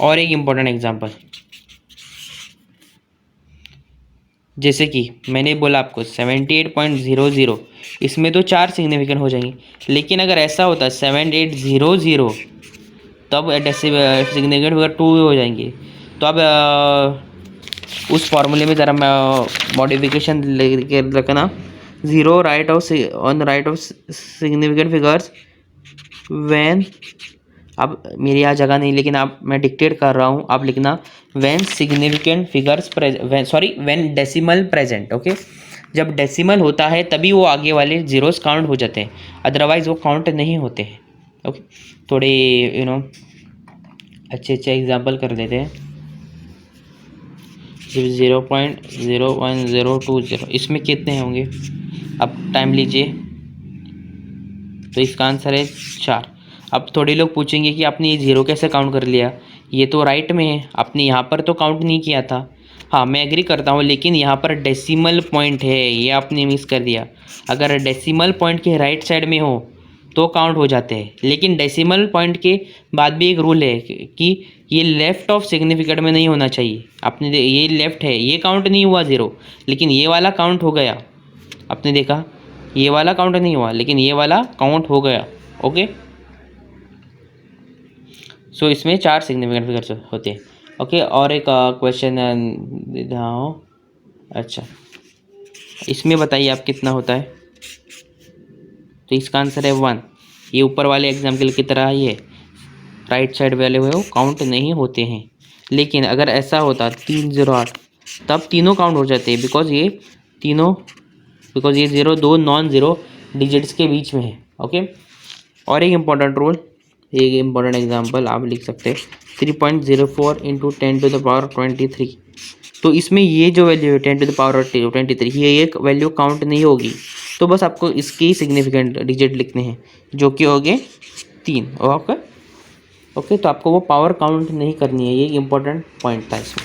और एक इम्पोर्टेंट एग्जांपल, जैसे कि मैंने बोला आपको 78.00, इसमें तो 4 सिग्निफिकेंट हो जाएंगे, लेकिन अगर ऐसा होता 7800, तब सिग्निफिकेंट फिगर 2 हो जाएंगे। तो अब उस फॉर्मूले में ज़रा मॉडिफिकेशन लेके रखना, zero right of on right of significant figures when, अब मेरी यहाँ जगह नहीं, लेकिन आप, मैं डिक्टेट कर रहा हूँ, आप लिखना when significant figures when decimal present. Okay, जब डेसिमल होता है तभी वो आगे वाले जीरोस काउंट हो जाते हैं, अदरवाइज वो काउंट नहीं होते हैं। ओके, थोड़े अच्छे एग्जाम्पल कर देते हैं। 0.01020, इसमें कितने होंगे, अब टाइम लीजिए, तो इसका आंसर है 4। अब थोड़े लोग पूछेंगे कि आपने ये जीरो कैसे काउंट कर लिया, ये तो राइट में है, आपने यहाँ पर तो काउंट नहीं किया था। हाँ, मैं एग्री करता हूँ, लेकिन यहाँ पर डेसिमल पॉइंट है, ये आपने मिस कर दिया। अगर डेसिमल पॉइंट के राइट साइड में हो तो काउंट हो जाते हैं, लेकिन डेसिमल पॉइंट के बाद भी एक रूल है कि ये लेफ्ट ऑफ सिग्निफिकेंट में नहीं होना चाहिए। आपने ये लेफ्ट है, ये काउंट नहीं हुआ ज़ीरो, लेकिन ये वाला काउंट हो गया। आपने देखा, ये वाला काउंट नहीं हुआ, लेकिन ये वाला काउंट हो गया। ओके, सो इसमें 4 सिग्निफिकेंट फिगर्स होते हैं। ओके, और एक क्वेश्चन हाँ, अच्छा, इसमें बताइए आप कितना होता है, तो इसका आंसर है 1। ये ऊपर वाले एग्जाम्पल की तरह ही है, राइट साइड वाले हुए वो काउंट नहीं होते हैं, लेकिन अगर ऐसा होता 308, तब तीनों काउंट हो जाते हैं, बिकॉज ये ज़ीरो दो नॉन ज़ीरो डिजिट्स के बीच में है। ओके, और एक इम्पॉर्टेंट रूल, एक इम्पॉर्टेंट एग्जांपल आप लिख सकते हैं, 3.04 × 10⁻23। तो इसमें ये जो वैल्यू है 10⁻23, ये एक वैल्यू काउंट नहीं होगी, तो बस आपको इसके सिग्निफिकेंट डिजिट लिखने हैं, जो कि हो गए 3। ओके, तो आपको वो पावर काउंट नहीं करनी है, ये इम्पोर्टेंट पॉइंट था इसमें।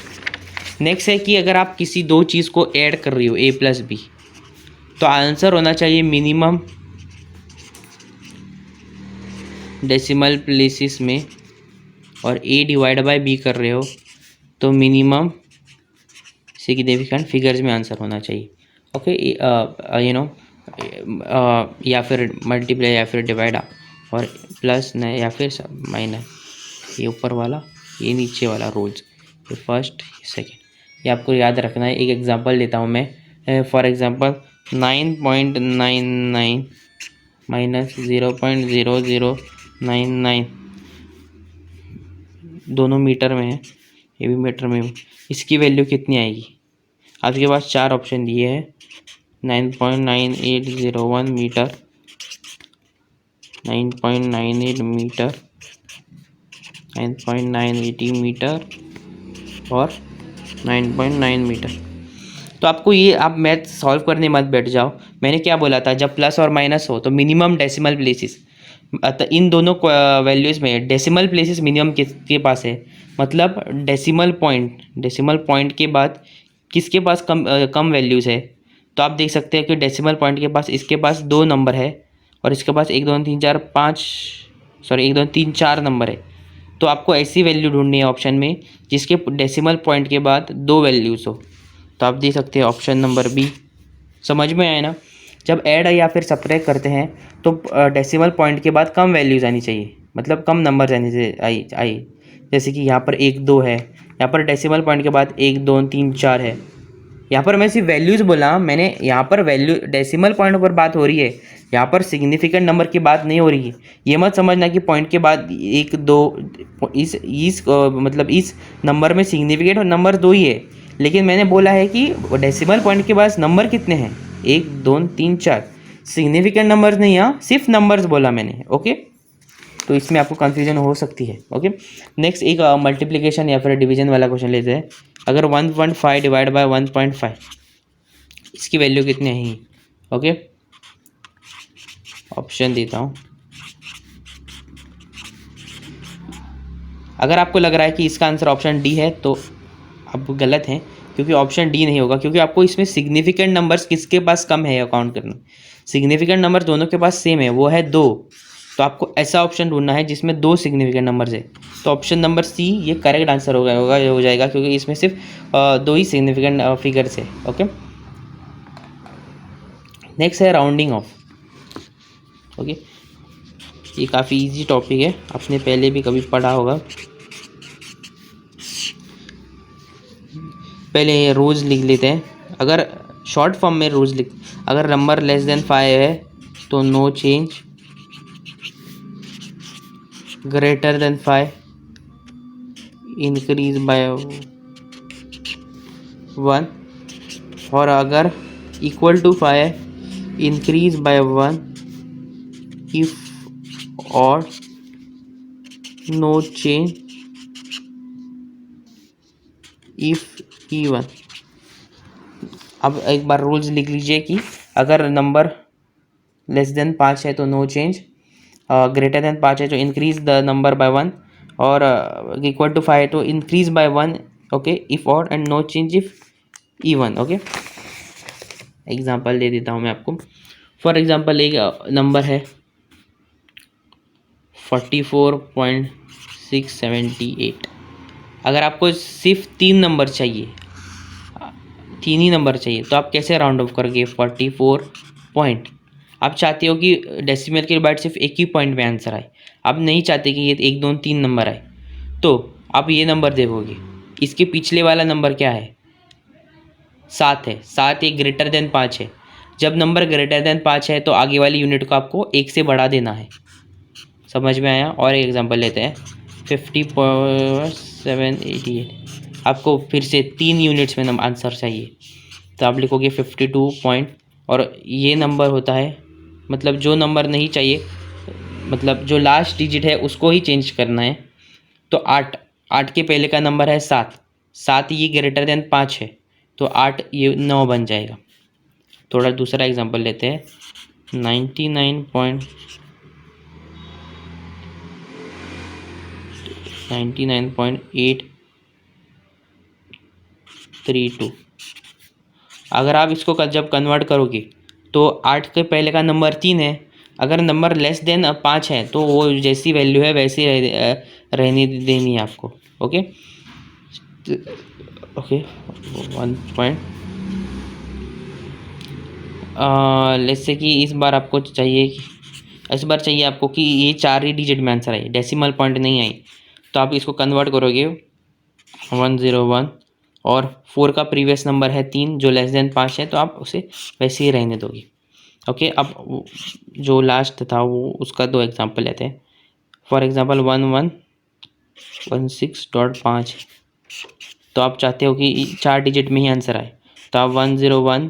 नेक्स्ट है कि अगर आप किसी दो चीज़ को ऐड कर रही हो, a + b, तो आंसर होना चाहिए मिनिमम डेसिमल प्लेसेस में, और a/b कर रहे हो तो मिनिमम सिग्निफिकेंट फिगर्स में आंसर होना चाहिए। ओके, या फिर मल्टीप्लाई या फिर डिवाइड, और प्लस न या फिर माइनस, ये ऊपर वाला, ये नीचे वाला रूल्स, ये फर्स्ट सेकेंड, ये आपको याद रखना है। एक एग्जांपल देता हूँ मैं, फॉर एग्जांपल 9.99 - 0.0099, दोनों मीटर में है, ये भी मीटर में, इसकी वैल्यू कितनी आएगी। आपके पास 4 ऑप्शन दिए हैं, 9.9801 मीटर, 9.98 मीटर, 9.980 मीटर और 9.9 मीटर। तो आपको ये, आप मैथ सॉल्व करने मत बैठ जाओ, मैंने क्या बोला था, जब प्लस और माइनस हो तो मिनिमम डेसिमल प्लेसेस, इन दोनों वैल्यूज़ में डेसिमल प्लेसेस मिनिमम किसके पास है, मतलब डेसिमल पॉइंट के बाद किसके पास कम वैल्यूज़ है। तो आप देख सकते हैं कि डेसिमल पॉइंट के पास, इसके पास 2 नंबर है, और इसके पास 1 2 3 4 5, सॉरी 1 2 3 4 नंबर है। तो आपको ऐसी वैल्यू ढूंढनी है ऑप्शन में जिसके डेसिमल पॉइंट के बाद 2 वैल्यूज़ हो। तो आप देख सकते हैं ऑप्शन नंबर बी। समझ में आए ना, जब ऐड या फिर सब्ट्रैक्ट करते हैं तो डेसिमल पॉइंट के बाद कम वैल्यूज़ आनी चाहिए, मतलब कम नंबर आने से आई। जैसे कि यहाँ पर 1 2 है, यहाँ पर डेसिमल पॉइंट के बाद 1 2 3 4 है। यहाँ पर मैं सिर्फ वैल्यूज़ बोला, मैंने यहाँ पर वैल्यू डेसिमल पॉइंट पर बात हो रही है, यहाँ पर सिग्निफिकेंट नंबर की बात नहीं हो रही है। ये मत समझना कि पॉइंट के बाद 1 2, मतलब इस नंबर में सिग्निफिकेंट नंबर 2 ही है, लेकिन मैंने बोला है कि डेसिमल पॉइंट के बाद नंबर कितने हैं, 1 2 3 4, सिग्निफिकेंट नंबर्स नहीं, यहाँ सिर्फ नंबर्स बोला मैंने। ओके, तो इसमें आपको कन्फ्यूजन हो सकती है। ओके, नेक्स्ट एक मल्टीप्लिकेशन या फिर डिवीजन वाला क्वेश्चन लेते हैं। अगर 1.5 डिवाइड बाय 1.5, इसकी वैल्यू कितनी आएगी? ओके, ऑप्शन देता हूँ। अगर आपको लग रहा है कि इसका आंसर ऑप्शन डी है तो आप गलत हैं, क्योंकि ऑप्शन डी नहीं होगा, क्योंकि आपको इसमें सिग्निफिकेंट नंबर्स किसके पास कम है अकाउंट करना। सिग्निफिकेंट नंबर दोनों के पास सेम है, वो है 2। तो आपको ऐसा ऑप्शन ढूंढना है जिसमें 2 सिग्निफिकेंट नंबर्स है। तो ऑप्शन नंबर सी ये करेक्ट आंसर हो जाएगा, क्योंकि इसमें सिर्फ 2 ही सिग्निफिकेंट फिगर्स है। ओके, नेक्स्ट है राउंडिंग ऑफ। ओके, ये काफ़ी इजी टॉपिक है, आपने पहले भी कभी पढ़ा होगा। पहले रोज लिख लेते हैं। अगर शॉर्ट फॉर्म में रोज लिख, अगर नंबर लेस देन 5 है तो no change, greater than 5 increase by 1, और अगर equal to 5 increase by 1 if और नो चेंज इफ इवन। अब एक बार रूल्स लिख लीजिए कि अगर नंबर लेस देन 5 है तो नो चेंज, ग्रेटर देन 5 है तो इंक्रीज द नंबर बाय 1, और इक्वल टू 5 है तो इंक्रीज बाय 1। ओके, इफ और and no change if even. Okay, example दे देता हूँ मैं आपको। फॉर एग्जांपल एक नंबर है 44.678। अगर आपको सिर्फ 3 नंबर चाहिए, 3 ही नंबर चाहिए, तो आप कैसे राउंड ऑफ करोगे? 44 पॉइंट, आप चाहते हो कि डेसिमल के बाद सिर्फ एक ही पॉइंट में आंसर आए, आप नहीं चाहते कि ये 1 2 3 नंबर आए, तो आप ये नंबर देखोगे। इसके पिछले वाला नंबर क्या है? 7 है। 7 एक ग्रेटर देन 5 है। जब नंबर ग्रेटर देन 5 है तो आगे वाली यूनिट को आपको 1 से बढ़ा देना है। समझ में आया? और एक एग्जांपल लेते हैं 50.788। आपको फिर से 3 यूनिट्स में आंसर चाहिए, तो आप लिखोगे 52 पॉइंट, और ये नंबर होता है, मतलब जो नंबर नहीं चाहिए, मतलब जो लास्ट डिजिट है उसको ही चेंज करना है। तो 8, 8 के पहले का नंबर है 7, 7 ये ग्रेटर देन 5 है, तो 8 ये 9 बन जाएगा। थोड़ा दूसरा एग्जांपल लेते हैं 99.832। अगर आप इसको जब कन्वर्ट करोगे तो 8 के पहले का नंबर 3 है, अगर नंबर लेस देन 5 है तो वो जैसी वैल्यू है वैसी रहने देनी है आपको। Okay okay, 1 point. Let's say कि इस बार आपको चाहिए आपको कि ये 4 ही डिजिट में आंसर आए, डेसिमल पॉइंट नहीं आई, तो आप इसको कन्वर्ट करोगे 101, और 4 का प्रीवियस नंबर है 3 जो लेस देन 5 है, तो आप उसे वैसे ही रहने दोगे। ओके, अब जो लास्ट था वो उसका 2 एग्जांपल लेते हैं। फॉर एग्जांपल 1116.5, तो आप चाहते हो कि 4 डिजिट में ही आंसर आए, तो आप 101,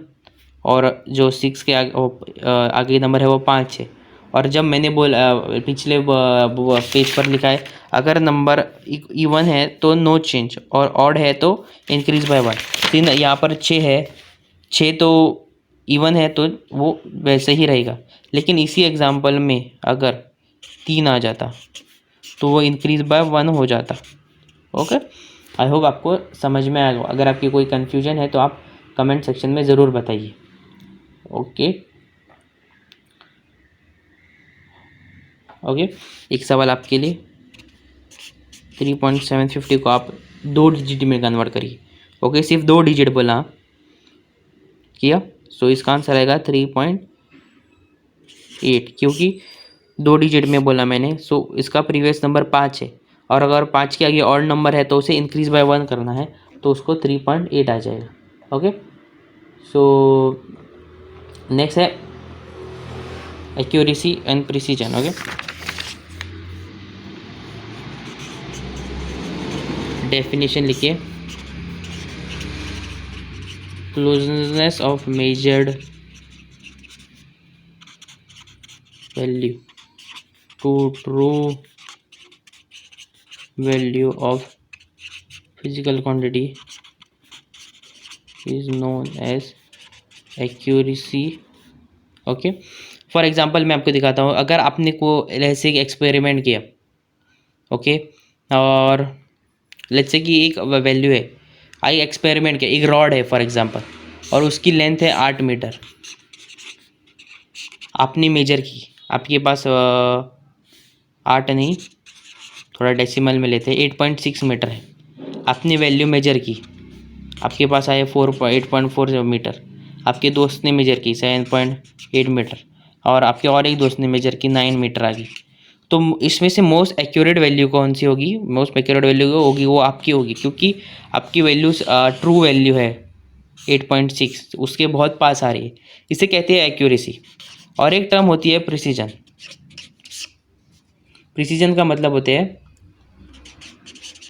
और जो 6 के आगे नंबर है वो 5 है। और जब मैंने बोला पिछले पेज पर लिखा है अगर नंबर इवन है तो नो चेंज, और ऑड है तो इंक्रीज बाय 1। तीन यहाँ पर 6 है, 6 तो इवन है तो वो वैसे ही रहेगा, लेकिन इसी एग्जांपल में अगर 3 आ जाता तो वो इंक्रीज बाय 1 हो जाता। ओके, आई होप आपको समझ में आएगा। अगर आपकी कोई कन्फ्यूजन है तो आप कमेंट सेक्शन में ज़रूर बताइए। ओके ओके, एक सवाल आपके लिए, 3.750 को आप 2 डिजिट में कन्वर्ट करिए। ओके, सिर्फ 2 डिजिट बोला किया, सो इसका आंसर आएगा 3.8, क्योंकि 2 डिजिट में बोला मैंने, सो इसका प्रीवियस नंबर 5 है, और अगर 5 के आगे और नंबर है तो उसे इंक्रीज बाय 1 करना है, तो उसको 3.8 आ जाएगा। ओके, सो नेक्स्ट है accuracy and precision. Okay, definition लिखिए, closeness of measured value to true value of physical quantity is known as accuracy. Okay, for example मैं आपको दिखाता हूँ। अगर आपने को ऐसे एक्सपेरिमेंट किया, ओके, और लेट्स से कि एक वैल्यू है, आई एक्सपेरिमेंट किया, एक रॉड है फॉर एग्जांपल, और उसकी लेंथ है 8 मीटर। आपने मेजर की, आपके पास 8 नहीं, थोड़ा डेसिमल में लेते हैं, 8.6 मीटर है। आपने वैल्यू मेजर की, आपके पास आए 8.4 मीटर। आपके दोस्त ने मेजर की 7.8 मीटर, और आपके और एक दोस्त ने मेजर की 9 मीटर आ गई। तो इसमें से मोस्ट एक्यूरेट वैल्यू कौन सी होगी? मोस्ट एक्यूरेट वैल्यू होगी वो आपकी होगी, क्योंकि आपकी वैल्यू ट्रू वैल्यू है 8.6, उसके बहुत पास आ रही है। इसे कहते हैं एक्यूरेसी। और एक टर्म होती है प्रिसीजन। प्रिसीजन का मतलब होते हैं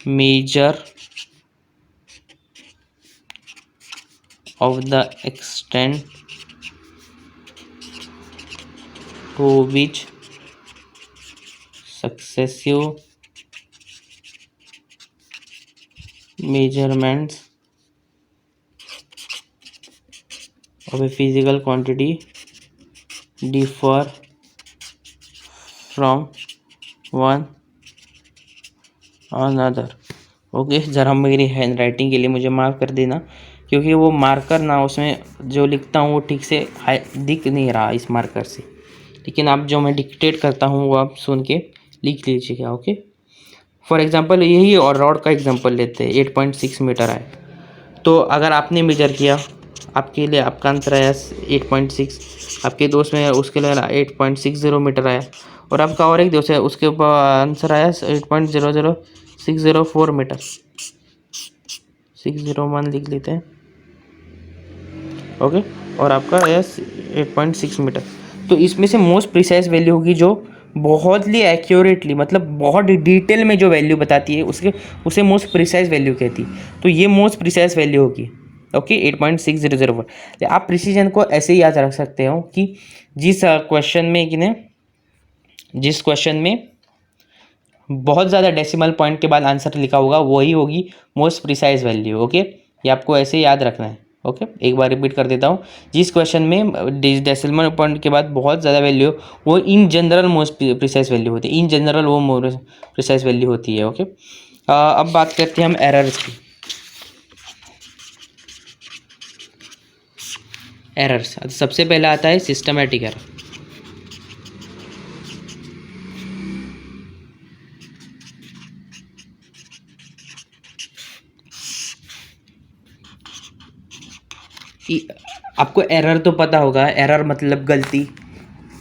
measure of the extent to which successive measurements of a physical quantity differ from one another। ओके, ज़रा मेरी हैंड राइटिंग के लिए मुझे माफ़ कर देना, क्योंकि वो मार्कर ना, उसमें जो लिखता हूँ वो ठीक से दिख नहीं रहा इस मार्कर से। लेकिन आप जो मैं डिक्टेट करता हूँ वो आप सुन के लिख लीजिएगा। ओके, फॉर एग्जांपल यही और रॉड का एग्जांपल लेते हैं। 8.6 मीटर आए, तो अगर आपने मेजर किया, आपके लिए आपका आंसर आया 8.6, आपके दोस्त में उसके लिए 8.60 मीटर आया, और आपका और एक दोस्त है उसके ऊपर आंसर आया 8.00604 मीटर। 601 लिख लेते हैं। ओके, और आपका आया 8.6 मीटर। तो इसमें से मोस्ट प्रिसाइज वैल्यू होगी जो बहुत ही एक्यूरेटली, मतलब बहुत डिटेल में जो वैल्यू बताती है उसे मोस्ट प्रिसाइज वैल्यू कहती है। तो ये मोस्ट प्रिसाइज वैल्यू होगी। ओके, 8.6004। आप प्रिसीजन को ऐसे ही याद रख सकते हो कि जिस क्वेश्चन में बहुत ज़्यादा डेसिमल पॉइंट के बाद आंसर लिखा होगा वही होगी मोस्ट प्रिसाइज वैल्यू। ओके, ये आपको ऐसे याद रखना है। ओके, एक बार रिपीट कर देता हूँ। जिस क्वेश्चन में डेसिमल पॉइंट के बाद बहुत ज़्यादा वैल्यू, वो in general most precise value होती है। इन जनरल वो मोस्ट प्रिसाइज वैल्यू होती है। ओके, अब बात करते हैं हम एरर्स की। एरर्स, सबसे पहला आता है सिस्टमैटिक एरर। आपको एरर तो पता होगा, एरर मतलब गलती।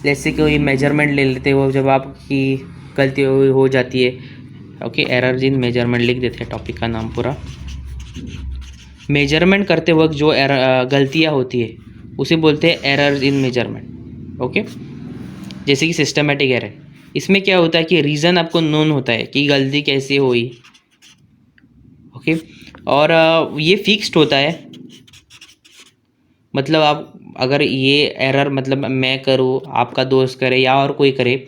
जैसे कोई मेजरमेंट ले लेते हो, जब आपकी गलती हो जाती है। ओके, एरर इन मेजरमेंट लिख देते हैं टॉपिक का नाम पूरा। मेजरमेंट करते वक्त जो गलतियाँ होती है उसे बोलते हैं एरर्स इन मेजरमेंट। ओके, जैसे कि सिस्टमेटिक एरर, इसमें क्या होता है कि रीज़न आपको नोन होता है कि गलती कैसे हुई। ओके, और ये फिक्स्ड होता है। मतलब आप अगर ये एरर मतलब मैं करूँ, आपका दोस्त करे या और कोई करे,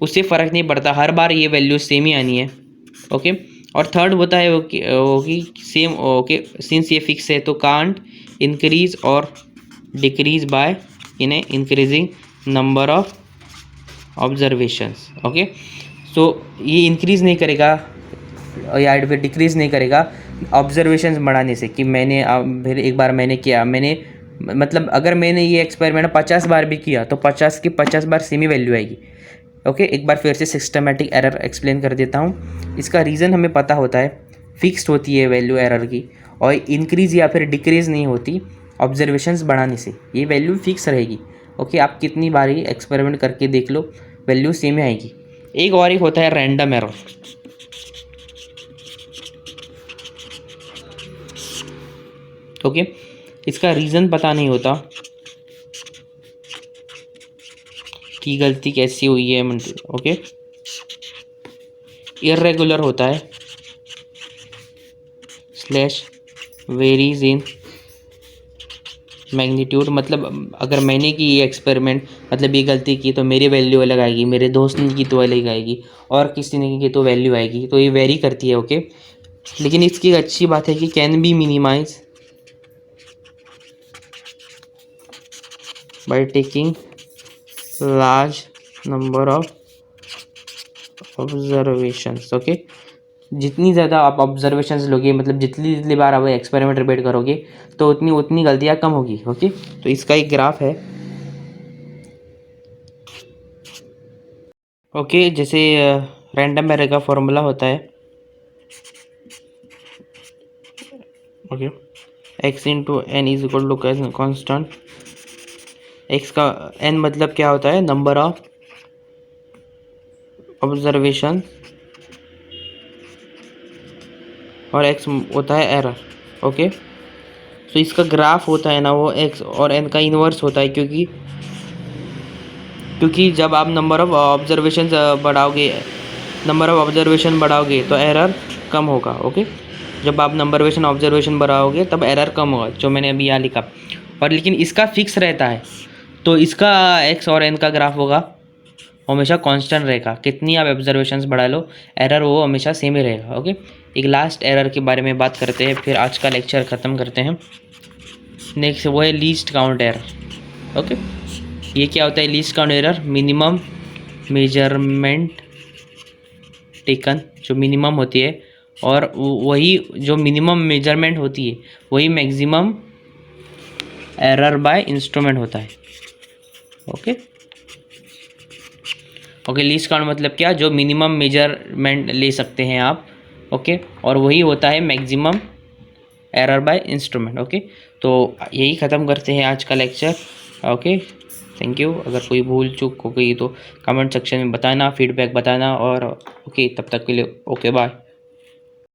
उससे फ़र्क नहीं पड़ता, हर बार ये वैल्यू सेम ही आनी है। ओके, और थर्ड होता है वो कि सेम। ओके, सिंस ये फिक्स है तो कांट इंक्रीज और decrease by in a increasing number of observations. Okay, so ये इंक्रीज़ नहीं करेगा या फिर डिक्रीज़ नहीं करेगा ऑब्जर्वेशंस बढ़ाने से। कि मैंने फिर एक बार मैंने किया, मतलब अगर मैंने ये एक्सपेरिमेंट 50 बार भी किया तो 50 की 50 बार सेम ही वैल्यू आएगी। ओके, एक बार फिर से सिस्टमेटिक एरर एक्सप्लेन कर देता हूँ। इसका रीज़न हमें पता होता है, फिक्स्ड होती है वैल्यू एरर की, और इंक्रीज़ या फिर डिक्रीज़ नहीं होती ऑब्जर्वेशंस बढ़ाने से, ये वैल्यू फिक्स रहेगी। ओके, आप कितनी बार ही एक्सपेरिमेंट करके देख लो, वैल्यू सेम ही आएगी। एक और एक होता है रैंडम एरर। ओके, इसका रीज़न पता नहीं होता कि गलती कैसी हुई है। ओके, इर्रेगुलर होता है, स्लैश वेरीज इन मैग्नीट्यूड। मतलब अगर मैंने की ये एक्सपेरिमेंट, मतलब ये गलती की, तो मेरी वैल्यू अलग आएगी, मेरे दोस्त ने की तो अलग आएगी, और किसी ने की तो वैल्यू आएगी। तो ये वेरी करती है। ओके, लेकिन इसकी अच्छी बात है कि can be minimize by taking large number of observations. Okay, जितनी ज़्यादा आप ऑब्जर्वेशंस लोगे, मतलब जितनी जितनी बार आप एक्सपेरिमेंट रिपीट करोगे तो उतनी उतनी गलतियाँ कम होगी। ओके, तो इसका एक ग्राफ है। ओके, जैसे रैंडम एरर का फॉर्मूला होता है। Okay, x into N is equal to constant. X का एन मतलब क्या होता है, नंबर ऑफ ऑब्जर्वेशन, और एक्स होता है एरर। ओके, तो इसका ग्राफ होता है ना वो एक्स और एन का इन्वर्स होता है, क्योंकि जब आप नंबर ऑफ ऑब्जर्वेशन बढ़ाओगे तो एरर कम होगा। ओके, जब आप ऑब्जर्वेशन बढ़ाओगे तब एरर कम होगा, जो मैंने अभी यहाँ लिखा। और लेकिन इसका फिक्स रहता है, तो इसका एक्स और एन का ग्राफ होगा हमेशा कांस्टेंट रहेगा। कितनी आप ऑब्जर्वेशंस बढ़ा लो, एरर वो हमेशा सेम ही रहेगा। ओके, एक लास्ट एरर के बारे में बात करते हैं, फिर आज का लेक्चर ख़त्म करते हैं। नेक्स्ट वो है लीस्ट काउंट एरर। ओके, ये क्या होता है least count error? Minimum measurement taken, जो मिनिमम होती है, और वही जो मिनिमम मेजरमेंट होती है वही मैक्सिमम एरर बाय इंस्ट्रूमेंट होता है। ओके ओके, लीस्ट काउंट मतलब क्या? जो मिनिमम मेजरमेंट ले सकते हैं आप। ओके, और वही होता है maximum error bye instrument. Okay, तो यही ख़त्म करते हैं आज का लेक्चर। Okay, thank you. अगर कोई भूल चूक हो गई तो कमेंट सेक्शन में बताना, फीडबैक बताना। और ओके, तब तक के लिए ओके, बाय।